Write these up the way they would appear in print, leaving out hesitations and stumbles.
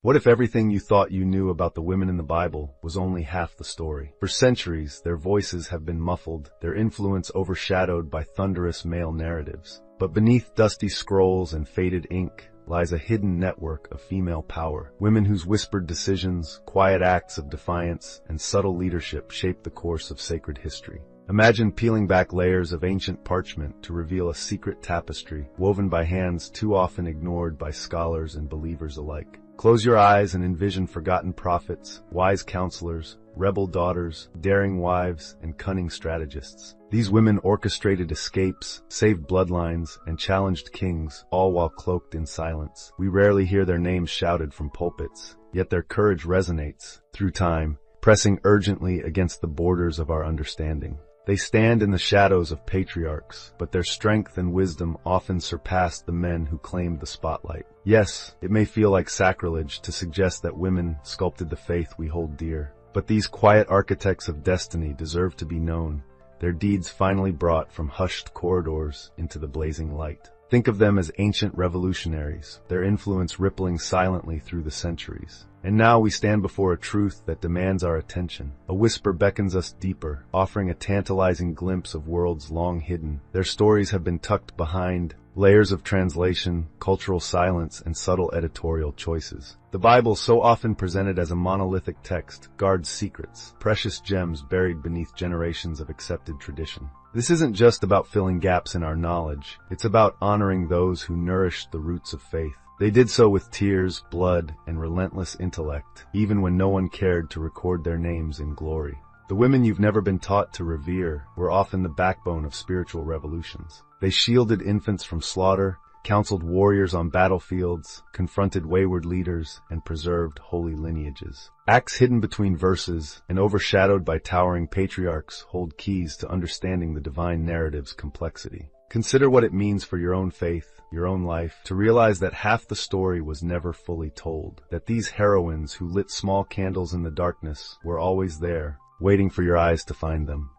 What if everything you thought you knew about the women in the Bible was only half the story? For centuries, their voices have been muffled, their influence overshadowed by thunderous male narratives. But beneath dusty scrolls and faded ink lies a hidden network of female power. Women whose whispered decisions, quiet acts of defiance, and subtle leadership shaped the course of sacred history. Imagine peeling back layers of ancient parchment to reveal a secret tapestry woven by hands too often ignored by scholars and believers alike. Close your eyes and envision forgotten prophets, wise counselors, rebel daughters, daring wives, and cunning strategists. These women orchestrated escapes, saved bloodlines, and challenged kings, all while cloaked in silence. We rarely hear their names shouted from pulpits, yet their courage resonates through time, pressing urgently against the borders of our understanding. They stand in the shadows of patriarchs, but their strength and wisdom often surpass the men who claimed the spotlight. Yes, it may feel like sacrilege to suggest that women sculpted the faith we hold dear, but these quiet architects of destiny deserve to be known, their deeds finally brought from hushed corridors into the blazing light. Think of them as ancient revolutionaries, their influence rippling silently through the centuries. And now we stand before a truth that demands our attention. A whisper beckons us deeper, offering a tantalizing glimpse of worlds long hidden. Their stories have been tucked behind layers of translation, cultural silence, and subtle editorial choices. The Bible, so often presented as a monolithic text, guards secrets, precious gems buried beneath generations of accepted tradition. This isn't just about filling gaps in our knowledge. It's about honoring those who nourished the roots of faith. They did so with tears, blood, and relentless intellect, even when no one cared to record their names in glory. The women you've never been taught to revere were often the backbone of spiritual revolutions. They shielded infants from slaughter, counseled warriors on battlefields, confronted wayward leaders, and preserved holy lineages. Acts hidden between verses and overshadowed by towering patriarchs hold keys to understanding the divine narrative's complexity. Consider what it means for your own faith, your own life, to realize that half the story was never fully told, that these heroines who lit small candles in the darkness were always there, waiting for your eyes to find them.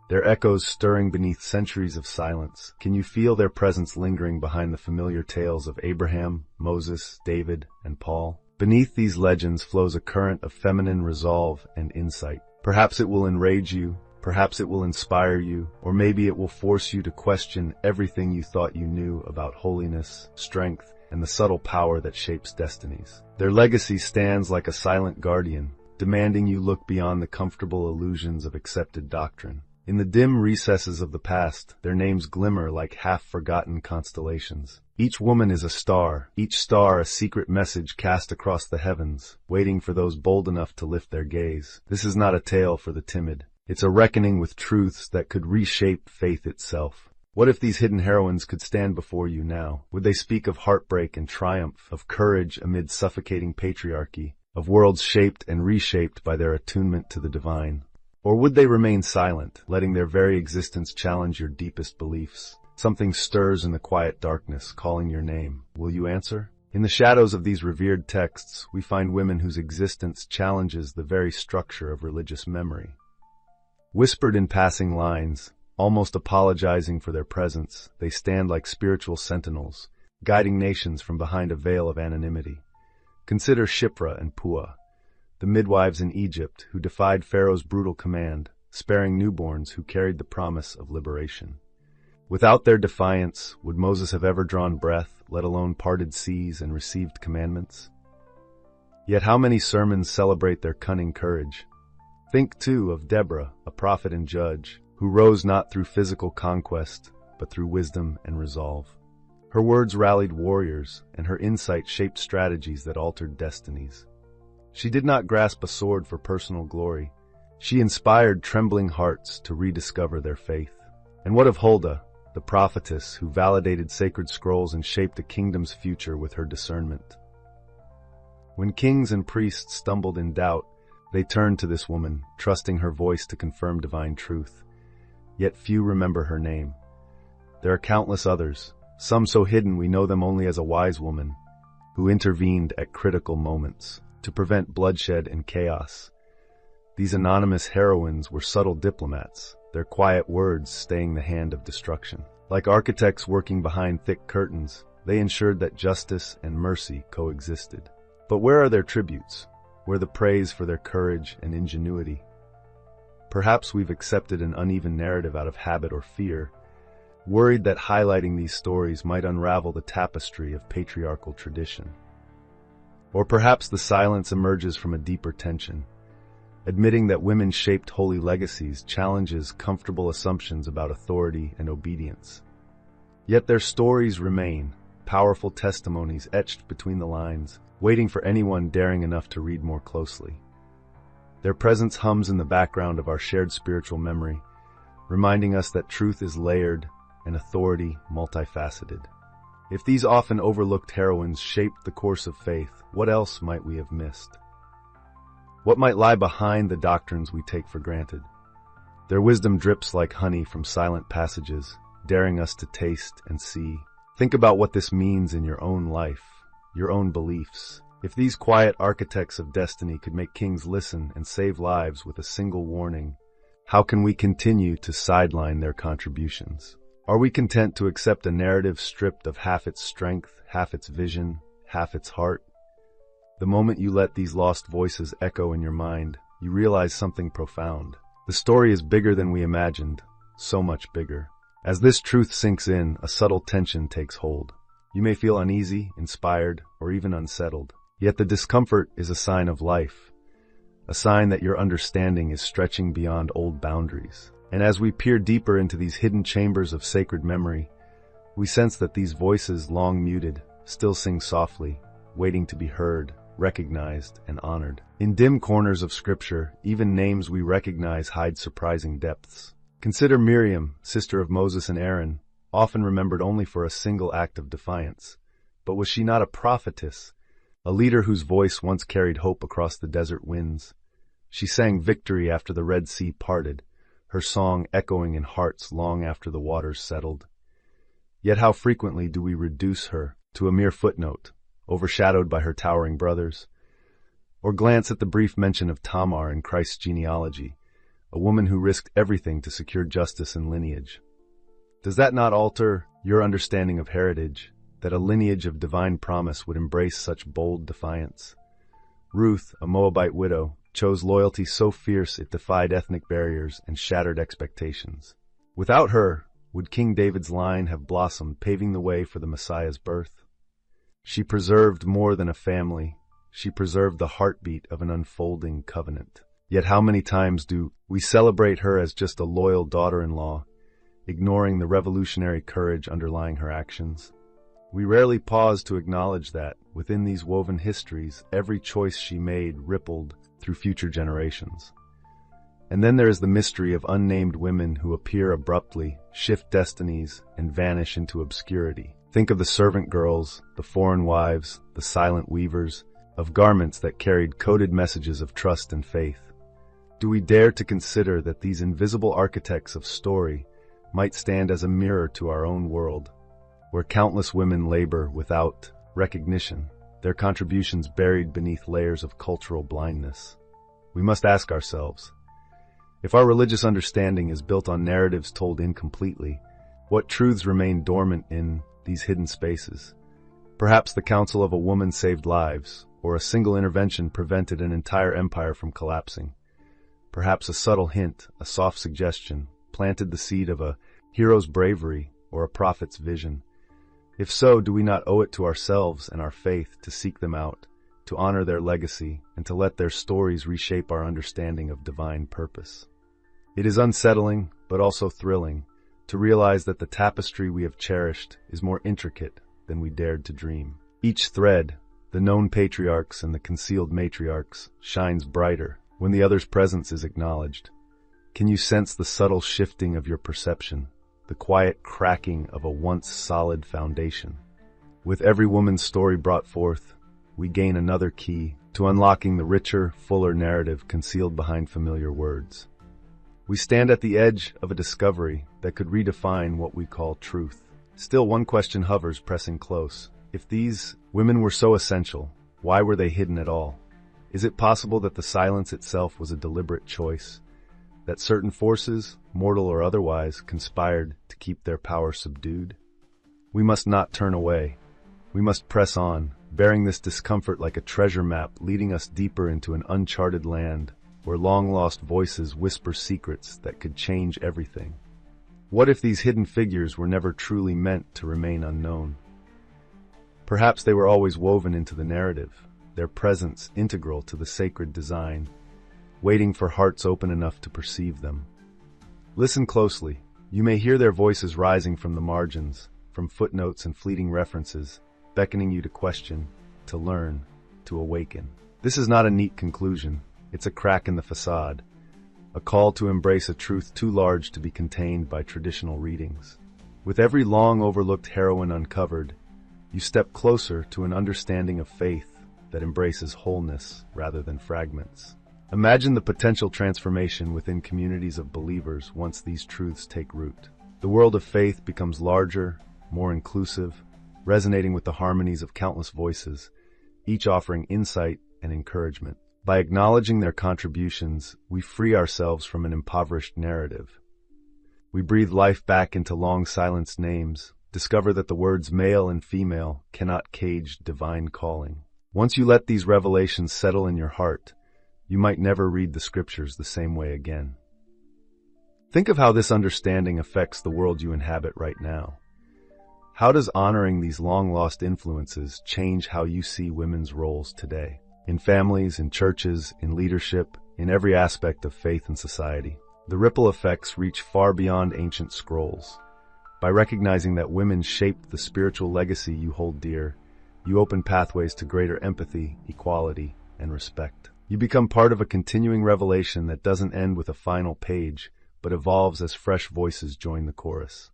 Their echoes stirring beneath centuries of silence. Can you feel their presence lingering behind the familiar tales of Abraham, Moses, David, and Paul? Beneath these legends flows a current of feminine resolve and insight. Perhaps it will enrage you, perhaps it will inspire you, or maybe it will force you to question everything you thought you knew about holiness, strength, and the subtle power that shapes destinies. Their legacy stands like a silent guardian, demanding you look beyond the comfortable illusions of accepted doctrine. In the dim recesses of the past, their names glimmer like half-forgotten constellations. Each woman is a star, each star a secret message cast across the heavens, waiting for those bold enough to lift their gaze. This is not a tale for the timid. It's a reckoning with truths that could reshape faith itself. What if these hidden heroines could stand before you now? Would they speak of heartbreak and triumph, of courage amid suffocating patriarchy, of worlds shaped and reshaped by their attunement to the divine? Or would they remain silent, letting their very existence challenge your deepest beliefs? Something stirs in the quiet darkness, calling your name. Will you answer? In the shadows of these revered texts, we find women whose existence challenges the very structure of religious memory. Whispered in passing lines, almost apologizing for their presence, they stand like spiritual sentinels, guiding nations from behind a veil of anonymity. Consider Shiphrah and Puah, the midwives in Egypt who defied Pharaoh's brutal command, sparing newborns who carried the promise of liberation. Without their defiance, would Moses have ever drawn breath, let alone parted seas and received commandments? Yet how many sermons celebrate their cunning courage? Think, too, of Deborah, a prophet and judge, who rose not through physical conquest, but through wisdom and resolve. Her words rallied warriors, and her insight shaped strategies that altered destinies. She did not grasp a sword for personal glory. She inspired trembling hearts to rediscover their faith. And what of Huldah, the prophetess who validated sacred scrolls and shaped a kingdom's future with her discernment? When kings and priests stumbled in doubt, they turned to this woman, trusting her voice to confirm divine truth. Yet few remember her name. There are countless others, some so hidden we know them only as a wise woman, who intervened at critical moments to prevent bloodshed and chaos. These anonymous heroines were subtle diplomats, their quiet words staying the hand of destruction. Like architects working behind thick curtains, they ensured that justice and mercy coexisted. But where are their tributes? Where the praise for their courage and ingenuity? Perhaps we've accepted an uneven narrative out of habit or fear, worried that highlighting these stories might unravel the tapestry of patriarchal tradition. Or perhaps the silence emerges from a deeper tension, admitting that women shaped holy legacies challenges comfortable assumptions about authority and obedience. Yet their stories remain, powerful testimonies etched between the lines, waiting for anyone daring enough to read more closely. Their presence hums in the background of our shared spiritual memory, reminding us that truth is layered and authority multifaceted. If these often overlooked heroines shaped the course of faith, what else might we have missed? What might lie behind the doctrines we take for granted? Their wisdom drips like honey from silent passages, daring us to taste and see. Think about what this means in your own life, your own beliefs. If these quiet architects of destiny could make kings listen and save lives with a single warning, how can we continue to sideline their contributions? Are we content to accept a narrative stripped of half its strength, half its vision, half its heart? The moment you let these lost voices echo in your mind, you realize something profound. The story is bigger than we imagined, so much bigger. As this truth sinks in, a subtle tension takes hold. You may feel uneasy, inspired, or even unsettled. Yet the discomfort is a sign of life, a sign that your understanding is stretching beyond old boundaries. And as we peer deeper into these hidden chambers of sacred memory, we sense that these voices, long muted, still sing softly, waiting to be heard, recognized, and honored. In dim corners of Scripture, even names we recognize hide surprising depths. Consider Miriam, sister of Moses and Aaron, often remembered only for a single act of defiance. But was she not a prophetess, a leader whose voice once carried hope across the desert winds? She sang victory after the Red Sea parted, her song echoing in hearts long after the waters settled. Yet how frequently do we reduce her to a mere footnote, overshadowed by her towering brothers? Or glance at the brief mention of Tamar in Christ's genealogy, a woman who risked everything to secure justice and lineage. Does that not alter your understanding of heritage, that a lineage of divine promise would embrace such bold defiance? Ruth, a Moabite widow, chose loyalty so fierce it defied ethnic barriers and shattered expectations. Without her, would King David's line have blossomed, paving the way for the Messiah's birth? She preserved more than a family. She preserved the heartbeat of an unfolding covenant. Yet how many times do we celebrate her as just a loyal daughter-in-law, ignoring the revolutionary courage underlying her actions? We rarely pause to acknowledge that, within these woven histories, every choice she made rippled through future generations. And then there is the mystery of unnamed women who appear abruptly, shift destinies, and vanish into obscurity. Think of the servant girls, the foreign wives, the silent weavers, of garments that carried coded messages of trust and faith. Do we dare to consider that these invisible architects of story might stand as a mirror to our own world, where countless women labor without recognition, their contributions buried beneath layers of cultural blindness? We must ask ourselves, if our religious understanding is built on narratives told incompletely, what truths remain dormant in these hidden spaces? Perhaps the counsel of a woman saved lives, or a single intervention prevented an entire empire from collapsing. Perhaps a subtle hint, a soft suggestion, planted the seed of a hero's bravery or a prophet's vision. If so, do we not owe it to ourselves and our faith to seek them out, to honor their legacy, and to let their stories reshape our understanding of divine purpose? It is unsettling, but also thrilling, to realize that the tapestry we have cherished is more intricate than we dared to dream. Each thread, the known patriarchs and the concealed matriarchs, shines brighter when the other's presence is acknowledged. Can you sense the subtle shifting of your perception, the quiet cracking of a once solid foundation? With every woman's story brought forth, we gain another key to unlocking the richer, fuller narrative concealed behind familiar words. We stand at the edge of a discovery that could redefine what we call truth. Still, one question hovers, pressing close. If these women were so essential, why were they hidden at all? Is it possible that the silence itself was a deliberate choice, that certain forces, mortal or otherwise, conspired to keep their power subdued? We must not turn away. We must press on, bearing this discomfort like a treasure map leading us deeper into an uncharted land where long-lost voices whisper secrets that could change everything. What if these hidden figures were never truly meant to remain unknown? Perhaps they were always woven into the narrative, their presence integral to the sacred design, waiting for hearts open enough to perceive them. Listen closely. You may hear their voices rising from the margins, from footnotes and fleeting references, beckoning you to question, to learn, to awaken. This is not a neat conclusion. It's a crack in the facade, a call to embrace a truth too large to be contained by traditional readings. With every long-overlooked heroine uncovered, you step closer to an understanding of faith that embraces wholeness rather than fragments. Imagine the potential transformation within communities of believers once these truths take root. The world of faith becomes larger, more inclusive, resonating with the harmonies of countless voices, each offering insight and encouragement. By acknowledging their contributions, we free ourselves from an impoverished narrative. We breathe life back into long-silenced names, discover that the words male and female cannot cage divine calling. Once you let these revelations settle in your heart, you might never read the scriptures the same way again. Think of how this understanding affects the world you inhabit right now. How does honoring these long-lost influences change how you see women's roles today? In families, in churches, in leadership, in every aspect of faith and society. The ripple effects reach far beyond ancient scrolls. By recognizing that women shaped the spiritual legacy you hold dear, you open pathways to greater empathy, equality, and respect. You become part of a continuing revelation that doesn't end with a final page, but evolves as fresh voices join the chorus.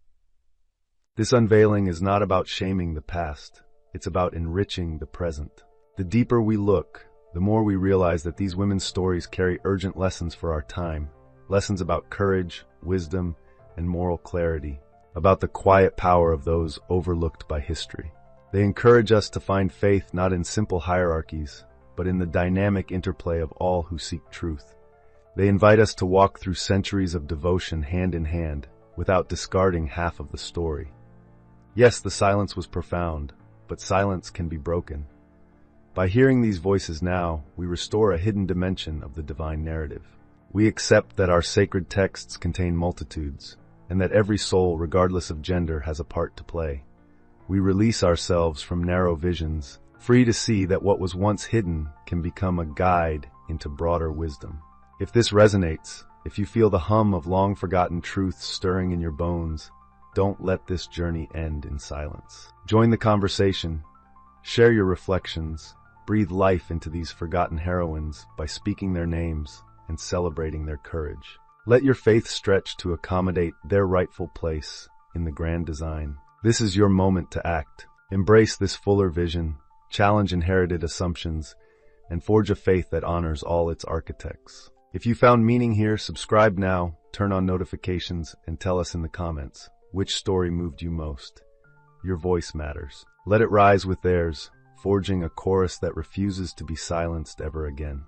This unveiling is not about shaming the past. It's about enriching the present. The deeper we look, the more we realize that these women's stories carry urgent lessons for our time, lessons about courage, wisdom, and moral clarity, about the quiet power of those overlooked by history. They encourage us to find faith not in simple hierarchies, but in the dynamic interplay of all who seek truth. They invite us to walk through centuries of devotion hand in hand, without discarding half of the story. Yes, the silence was profound, but silence can be broken. By hearing these voices now, we restore a hidden dimension of the divine narrative. We accept that our sacred texts contain multitudes, and that every soul, regardless of gender, has a part to play. We release ourselves from narrow visions, free to see that what was once hidden can become a guide into broader wisdom. If this resonates, if you feel the hum of long-forgotten truths stirring in your bones, don't let this journey end in silence. Join the conversation, share your reflections, breathe life into these forgotten heroines by speaking their names and celebrating their courage. Let your faith stretch to accommodate their rightful place in the grand design. This is your moment to act. Embrace this fuller vision, challenge inherited assumptions, and forge a faith that honors all its architects. If you found meaning here, subscribe now, turn on notifications, and tell us in the comments which story moved you most. Your voice matters. Let it rise with theirs, forging a chorus that refuses to be silenced ever again.